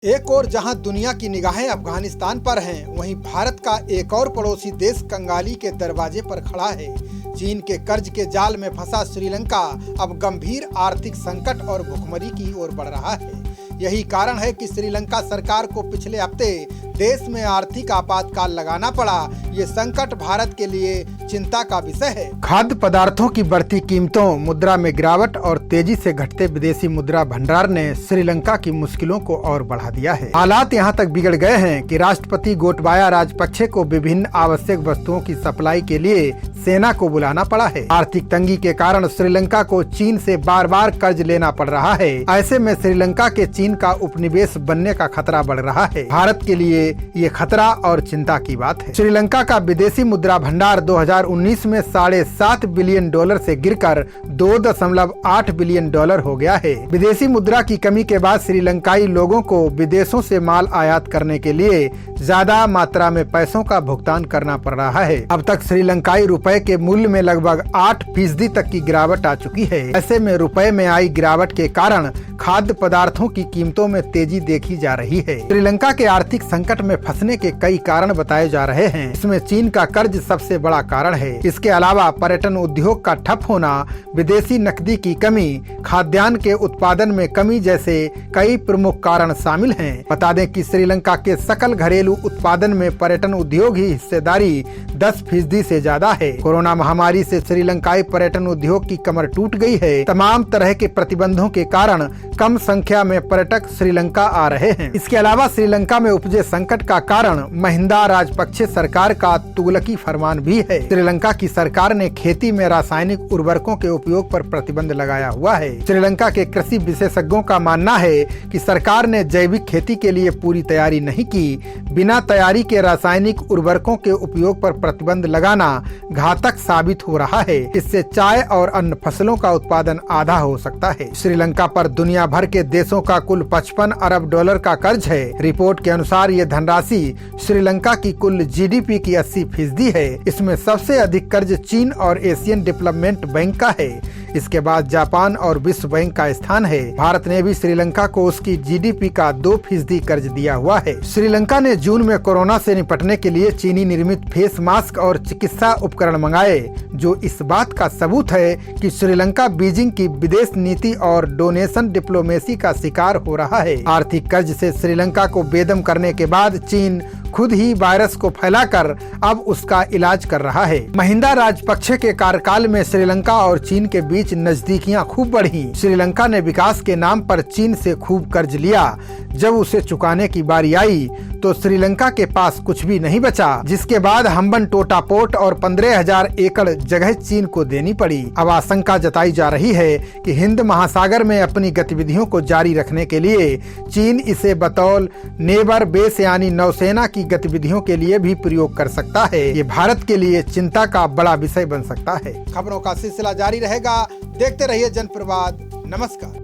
एक ओर जहां दुनिया की निगाहें अफगानिस्तान पर हैं, वहीं भारत का एक और पड़ोसी देश कंगाली के दरवाजे पर खड़ा है। चीन के कर्ज के जाल में फंसा श्रीलंका अब गंभीर आर्थिक संकट और भुखमरी की ओर बढ़ रहा है। यही कारण है कि श्रीलंका सरकार को पिछले हफ्ते देश में आर्थिक आपातकाल लगाना पड़ा। ये संकट भारत के लिए चिंता का विषय है। खाद्य पदार्थों की बढ़ती कीमतों, मुद्रा में गिरावट और तेजी से घटते विदेशी मुद्रा भंडार ने श्रीलंका की मुश्किलों को और बढ़ा दिया है। हालात यहाँ तक बिगड़ गए हैं कि राष्ट्रपति गोटबाया राजपक्षे को विभिन्न आवश्यक वस्तुओं की सप्लाई के लिए सेना को बुलाना पड़ा है। आर्थिक तंगी के कारण श्रीलंका को चीन से बार बार कर्ज लेना पड़ रहा है। ऐसे में श्रीलंका के चीन का उपनिवेश बनने का खतरा बढ़ रहा है। भारत के लिए ये खतरा और चिंता की बात है। श्रीलंका का विदेशी मुद्रा भंडार 2019 में $7.5 बिलियन से गिरकर $2.8 बिलियन हो गया है। विदेशी मुद्रा की कमी के बाद श्रीलंकाई लोगों को विदेशों से माल आयात करने के लिए ज्यादा मात्रा में पैसों का भुगतान करना पड़ रहा है। अब तक श्रीलंकाई रुपए के मूल्य में लगभग 8% तक की गिरावट आ चुकी है। ऐसे में रुपए में आई गिरावट के कारण खाद्य पदार्थों की कीमतों में तेजी देखी जा रही है। श्रीलंका के आर्थिक संकट में फंसने के कई कारण बताए जा रहे हैं। इसमें चीन का कर्ज सबसे बड़ा कारण है। इसके अलावा पर्यटन उद्योग का ठप होना, विदेशी नकदी की कमी, खाद्यान्न के उत्पादन में कमी जैसे कई प्रमुख कारण शामिल हैं। बता दें कि श्रीलंका के सकल घरेलू उत्पादन में पर्यटन उद्योग ही हिस्सेदारी 10% से ज्यादा है। कोरोना महामारी से श्रीलंकाई पर्यटन उद्योग की कमर टूट गई है। तमाम तरह के प्रतिबंधों के कारण कम संख्या में पर्यटक श्रीलंका आ रहे हैं। इसके अलावा श्रीलंका में उपजे संकट का कारण महिंदा राजपक्षे सरकार का तुगलकी फरमान भी है। श्रीलंका की सरकार ने खेती में रासायनिक उर्वरकों के उपयोग पर प्रतिबंध लगाया हुआ है। श्रीलंका के कृषि विशेषज्ञों का मानना है कि सरकार ने जैविक खेती के लिए पूरी तैयारी नहीं की। बिना तैयारी के रासायनिक उर्वरकों के उपयोग पर प्रतिबंध लगाना घातक साबित हो रहा है। इससे चाय और अन्य फसलों का उत्पादन आधा हो सकता है। श्रीलंका पर दुनिया भर के देशों का कुल $55 अरब का कर्ज है। रिपोर्ट के अनुसार ये धनराशि श्रीलंका की कुल GDP की 80% है। इसमें सबसे अधिक कर्ज चीन और एशियन डेवलपमेंट बैंक का है। इसके बाद जापान और विश्व बैंक का स्थान है। भारत ने भी श्रीलंका को उसकी GDP का 2% कर्ज दिया हुआ है। श्रीलंका ने जून में कोरोना से निपटने के लिए चीनी निर्मित फेस मास्क और चिकित्सा उपकरण मंगाए, जो इस बात का सबूत है कि श्रीलंका बीजिंग की विदेश नीति और डोनेशन डिप्लोमेसी का शिकार हो रहा है। आर्थिक कर्ज से श्रीलंका को बेदम करने के बाद चीन खुद ही वायरस को फैलाकर अब उसका इलाज कर रहा है। महिंदा राजपक्षे के कार्यकाल में श्रीलंका और चीन के बीच नजदीकियां खूब बढ़ी। श्रीलंका ने विकास के नाम पर चीन से खूब कर्ज लिया। जब उसे चुकाने की बारी आई तो श्रीलंका के पास कुछ भी नहीं बचा, जिसके बाद हम्बन टोटा पोर्ट और 15,000 एकड़ जगह चीन को देनी पड़ी। अब आशंका जताई जा रही है कि हिंद महासागर में अपनी गतिविधियों को जारी रखने के लिए चीन इसे बतौर नेवर बेस यानी नौसेना की गतिविधियों के लिए भी प्रयोग कर सकता है। ये भारत के लिए चिंता का बड़ा विषय बन सकता है। खबरों का सिलसिला जारी रहेगा। देखते रहिए जनप्रवाद। नमस्कार।